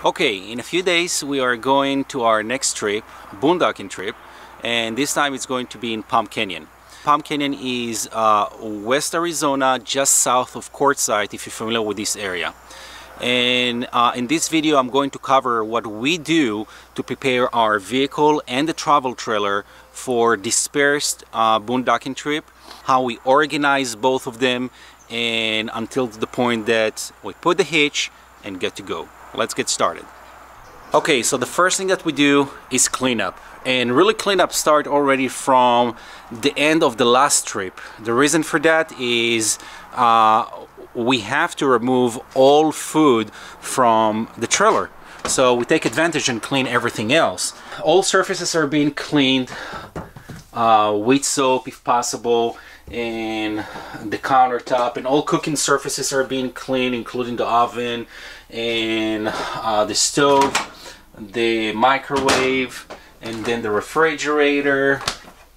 Okay, in a few days we are going to our next trip, boondocking trip, and this time it's going to be in Palm Canyon. Palm Canyon is West Arizona, just south of Quartzsite, if you're familiar with this area. And in this video I'm going to cover what we do to prepare our vehicle and the travel trailer for dispersed boondocking trip, how we organize both of them, and until the point that we put the hitch and get to go. Let's get started. Okay, so the first thing that we do is clean up, and really clean up start already from the end of the last trip. The reason for that is we have to remove all food from the trailer, so we take advantage and clean everything else. All surfaces are being cleaned with soap if possible, and the countertop, and all cooking surfaces are being cleaned, including the oven and the stove, the microwave, and then the refrigerator,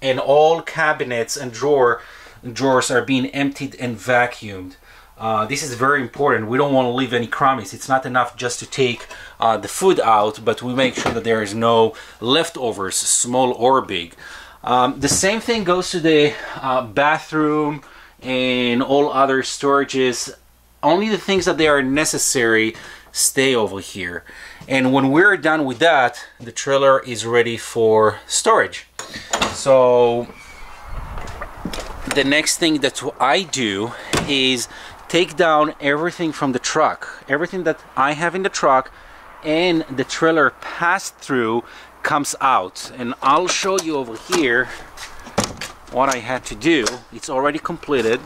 and all cabinets and drawers are being emptied and vacuumed. This is very important. We don't want to leave any crumbs. It's not enough just to take the food out, but we make sure that there is no leftovers, small or big. The same thing goes to the bathroom and all other storages. Only the things that they are necessary stay over here. And when we're done with that, the trailer is ready for storage. So the next thing that I do is take down everything from the truck. Everything that I have in the truck and the trailer passed through comes out, and I'll show you over here what I had to do. It's already completed.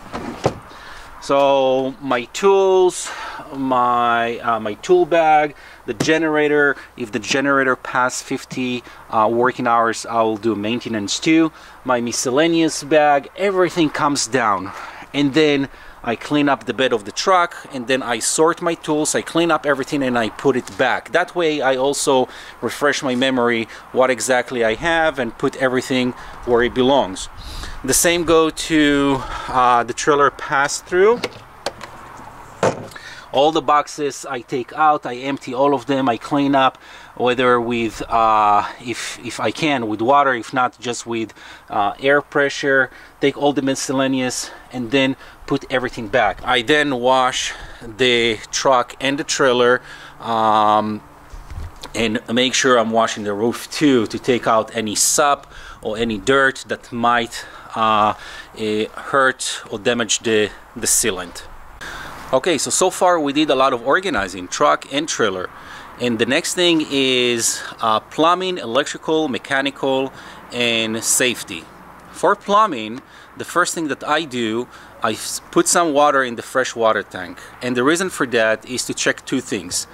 So my tools, my tool bag, the generator. If the generator past 50 working hours, I will do maintenance too. My miscellaneous bag, everything comes down, and then I clean up the bed of the truck, and then I sort my tools, I clean up everything, and I put it back. That way I also refresh my memory what exactly I have and put everything where it belongs. The same go to the trailer pass-through. All the boxes I take out, I empty all of them, I clean up, whether with, if I can, with water, if not just with air pressure. Take all the miscellaneous and then put everything back. I then wash the truck and the trailer and make sure I'm washing the roof too, to take out any sap or any dirt that might hurt or damage the sealant. Okay, so far we did a lot of organizing, truck and trailer. And the next thing is plumbing, electrical, mechanical, and safety. For plumbing, the first thing that I do, I put some water in the fresh water tank. And the reason for that is to check two things.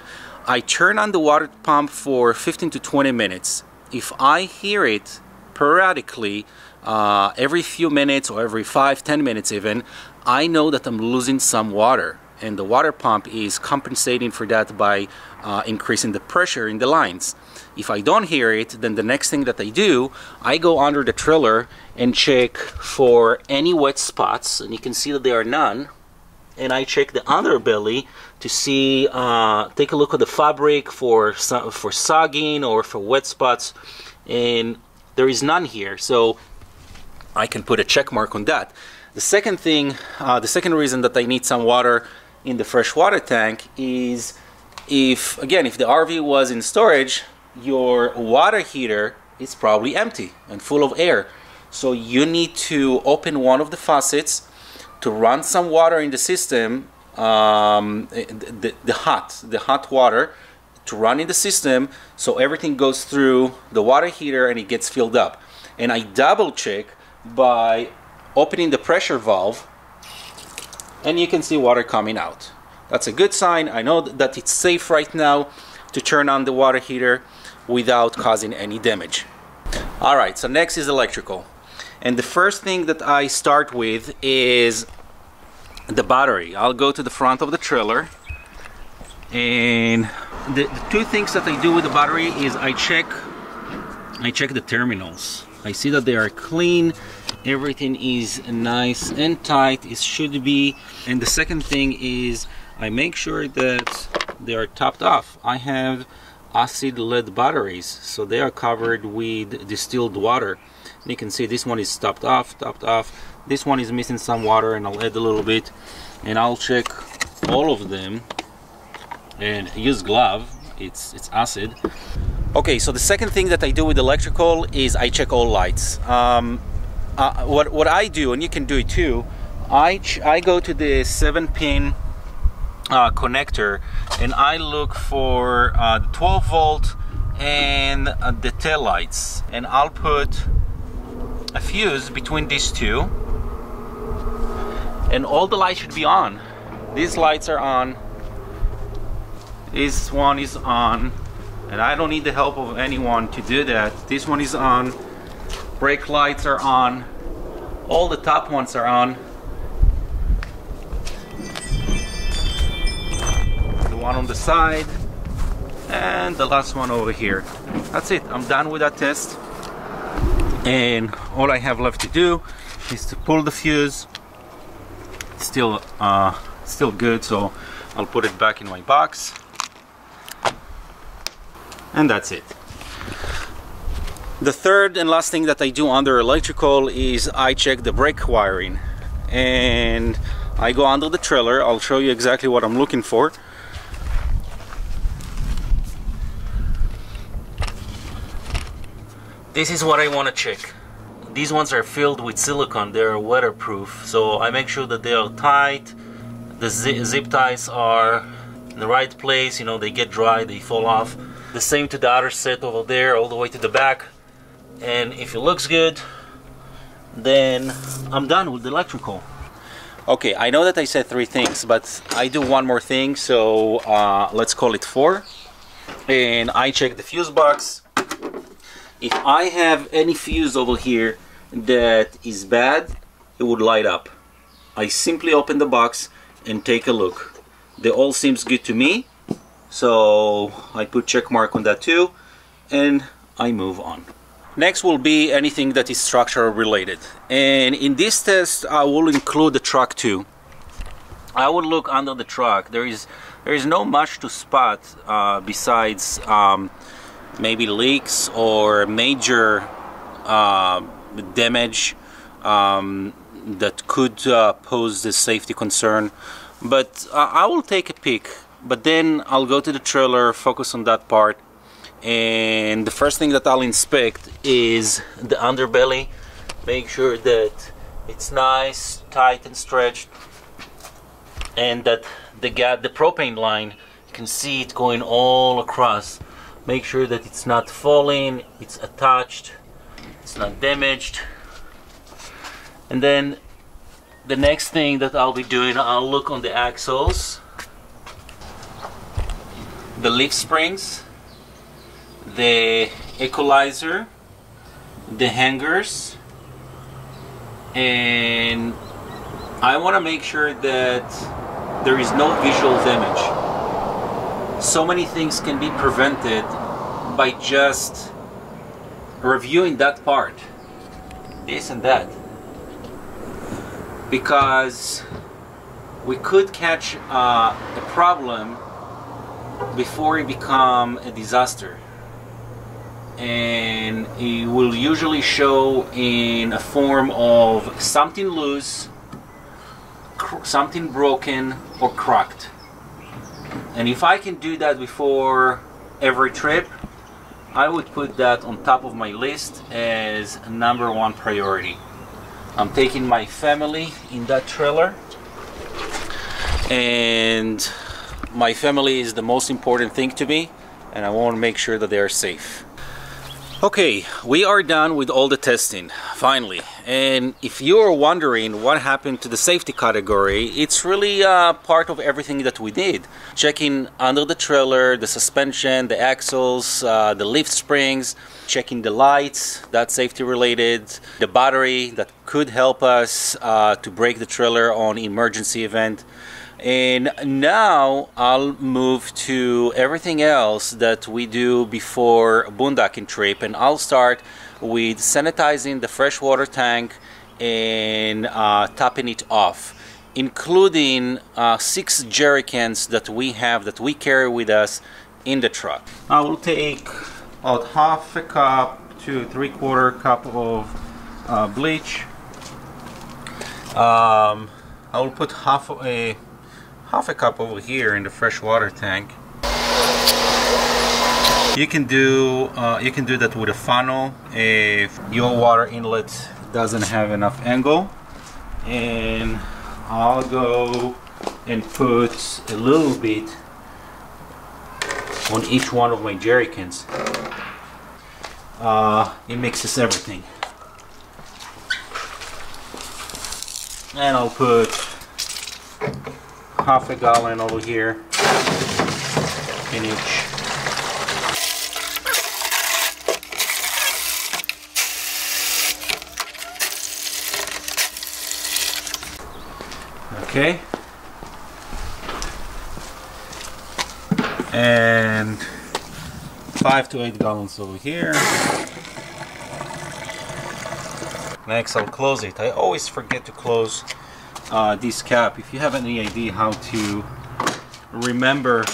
I turn on the water pump for 15 to 20 minutes. If I hear it periodically, every few minutes or every 5-10 minutes even, I know that I'm losing some water. And the water pump is compensating for that by increasing the pressure in the lines. If I don't hear it, then the next thing that I do, I go under the trailer and check for any wet spots, and you can see that there are none. And I check the underbelly to see, take a look at the fabric for sagging or for wet spots, and there is none here, so I can put a check mark on that. The second thing, the second reason that I need some water in the fresh water tank is if the RV was in storage, your water heater is probably empty and full of air. So you need to open one of the faucets to run some water in the system, the hot water to run in the system, so everything goes through the water heater and it gets filled up. And I double check by opening the pressure valve, and you can see water coming out. That's a good sign. I know that it's safe right now to turn on the water heater without causing any damage. Alright, so next is electrical. And the first thing that I start with is the battery. I'll go to the front of the trailer, and the two things that I do with the battery is I check the terminals. I see that they are clean, everything is nice and tight, it should be. And the second thing is I make sure that they are topped off. I have acid lead batteries, so they are covered with distilled water. And you can see this one is topped off. This one is missing some water, and I'll add a little bit, and I'll check all of them and use glove. It's acid. Okay, so the second thing that I do with electrical is I check all lights. What I do, and you can do it too, I go to the 7-pin connector, and I look for the 12 volt and the tail lights, and I'll put a fuse between these two, and all the lights should be on. These lights are on, this one is on, and I don't need the help of anyone to do that. This one is on, brake lights are on, all the top ones are on, the one on the side, and the last one over here. That's it. I'm done with that test, and all I have left to do is to pull the fuse. It's still good, so I'll put it back in my box, and that's it. The third and last thing that I do under electrical is I check the brake wiring, and I go under the trailer. I'll show you exactly what I'm looking for. This is what I want to check. These ones are filled with silicone. They're weatherproof, so I make sure that they are tight. The zip ties are in the right place. You know, they get dry, they fall off. The same to the other set over there, all the way to the back. And if it looks good, then I'm done with the electrical. Okay, I know that I said 3 things, but I do one more thing, so let's call it 4. And I check the fuse box. If I have any fuse over here that is bad, it would light up. I simply open the box and take a look. They all seems good to me, so I put check mark on that too, and I move on. Next will be anything that is structural related, and in this test I will include the truck too. I would look under the truck. There is no much to spot besides maybe leaks or major damage that could pose the safety concern, but I will take a peek. But then I'll go to the trailer, focus on that part, and the first thing that I'll inspect is the underbelly. Make sure that it's nice, tight and stretched, and that the propane line, you can see it going all across. Make sure that it's not falling, it's attached, it's not damaged. And then the next thing that I'll be doing, I'll look on the axles, the leaf springs, the equalizer, the hangers, and I want to make sure that there is no visual damage. So many things can be prevented by just reviewing that part, this and that, because we could catch a problem before it become a disaster, and it will usually show in a form of something loose, something broken or cracked. And if I can do that before every trip, I would put that on top of my list as #1 priority. I'm taking my family in that trailer, and my family is the most important thing to me, and I want to make sure that they are safe. Okay, we are done with all the testing, finally. And if you're wondering what happened to the safety category, it's really part of everything that we did. Checking under the trailer, the suspension, the axles, the lift springs, checking the lights, that's safety related, the battery that could help us to brake the trailer on emergency event. And now I'll move to everything else that we do before a boondocking trip, and I'll start with sanitizing the freshwater tank and topping it off. including 6 jerry cans that we carry with us in the truck. I will take about half a cup to 3/4 cup of bleach. I will put half a cup over here in the fresh water tank. You can do that with a funnel if your water inlet doesn't have enough angle. And I'll go and put a little bit on each one of my jerry cans. It mixes everything. And I'll put half a gallon over here in each. Okay, and 5 to 8 gallons over here. Next, I'll close it. I always forget to close this cap. If you have any idea how to remember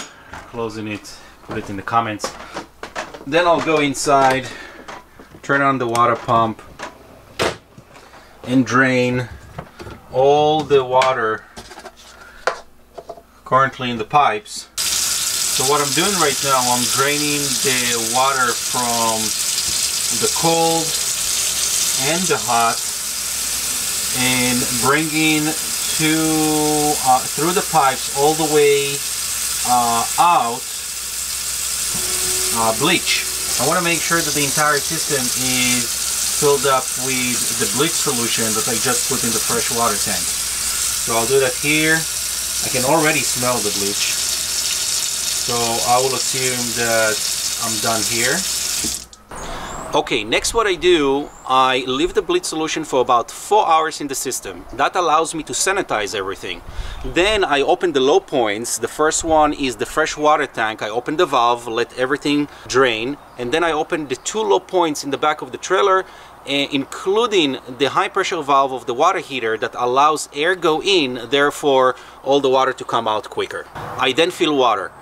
closing it, put it in the comments. Then I'll go inside, turn on the water pump, and drain all the water currently in the pipes. So what I'm doing right now, I'm draining the water from the cold and the hot and bringing through the pipes all the way out bleach. I want to make sure that the entire system is filled up with the bleach solution that I just put in the fresh water tank. So I'll do that here. I can already smell the bleach, so I will assume that I'm done here. Okay, next what I do, I leave the bleach solution for about 4 hours in the system. That allows me to sanitize everything. Then I open the low points. The first one is the fresh water tank. I open the valve, let everything drain, and then I open the 2 low points in the back of the trailer, including the high pressure valve of the water heater that allows air go in, therefore all the water to come out quicker. I then fill water.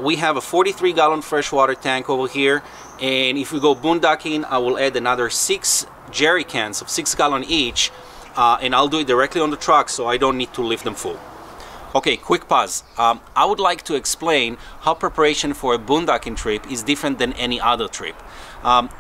We have a 43-gallon freshwater tank over here, and if we go boondocking, I will add another 6 jerry cans of 6 gallon each, and I'll do it directly on the truck so I don't need to lift them full. Okay, quick pause. I would like to explain how preparation for a boondocking trip is different than any other trip.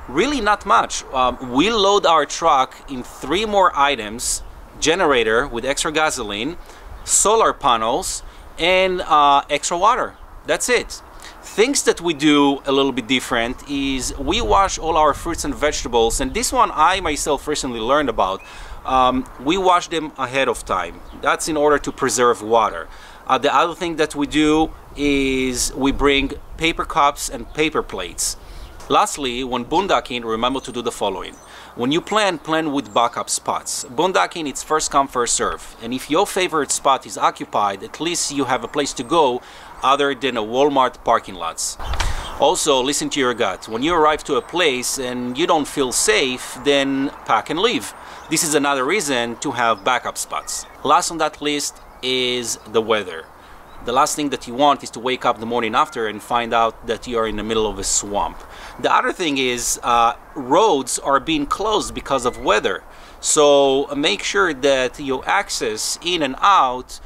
Really not much. We load our truck in 3 more items: generator with extra gasoline, solar panels, and extra water. That's it. Things that we do a little bit different is we wash all our fruits and vegetables, and this one I myself recently learned about. We wash them ahead of time. That's in order to preserve water. The other thing that we do is we bring paper cups and paper plates. Lastly, when boondocking, remember to do the following. When you plan with backup spots. Boondocking, it's first come, first serve. And if your favorite spot is occupied, at least you have a place to go other than a Walmart parking lots. Also, listen to your gut. When you arrive to a place and you don't feel safe, then pack and leave. This is another reason to have backup spots. Last on that list is the weather. The last thing that you want is to wake up the morning after and find out that you are in the middle of a swamp. The other thing is roads are being closed because of weather. So make sure that your access in and out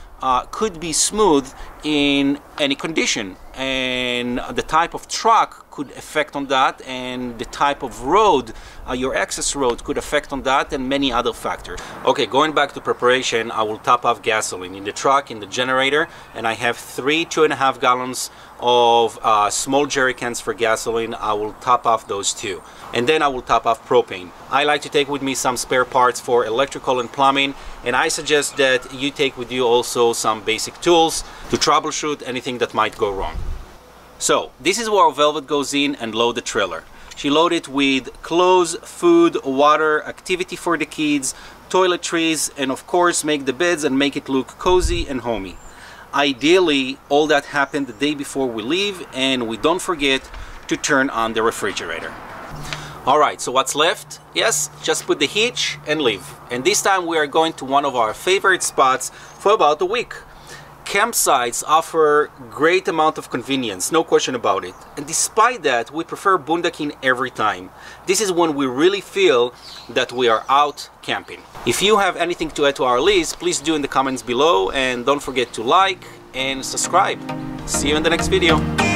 could be smooth in any condition, and the type of truck could affect on that, and the type of road, your access road, could affect on that, and many other factors. Okay, going back to preparation, I will top off gasoline in the truck, in the generator, and I have 3 2.5 gallons of small jerry cans for gasoline. I will top off those 2, and then I will top off propane. I like to take with me some spare parts for electrical and plumbing, and I suggest that you take with you also some basic tools to troubleshoot anything that might go wrong. So this is where Velvet goes in and load the trailer. She loaded it with clothes, food, water, activity for the kids, toiletries, and of course make the beds and make it look cozy and homey. Ideally, all that happened the day before we leave, and we don't forget to turn on the refrigerator. Alright, so what's left? Yes, just put the hitch and leave. And this time we are going to one of our favorite spots for about a week. Campsites offer great amount of convenience, no question about it. And despite that, we prefer boondocking every time. This is when we really feel that we are out camping. If you have anything to add to our list, please do in the comments below, and don't forget to like and subscribe. See you in the next video.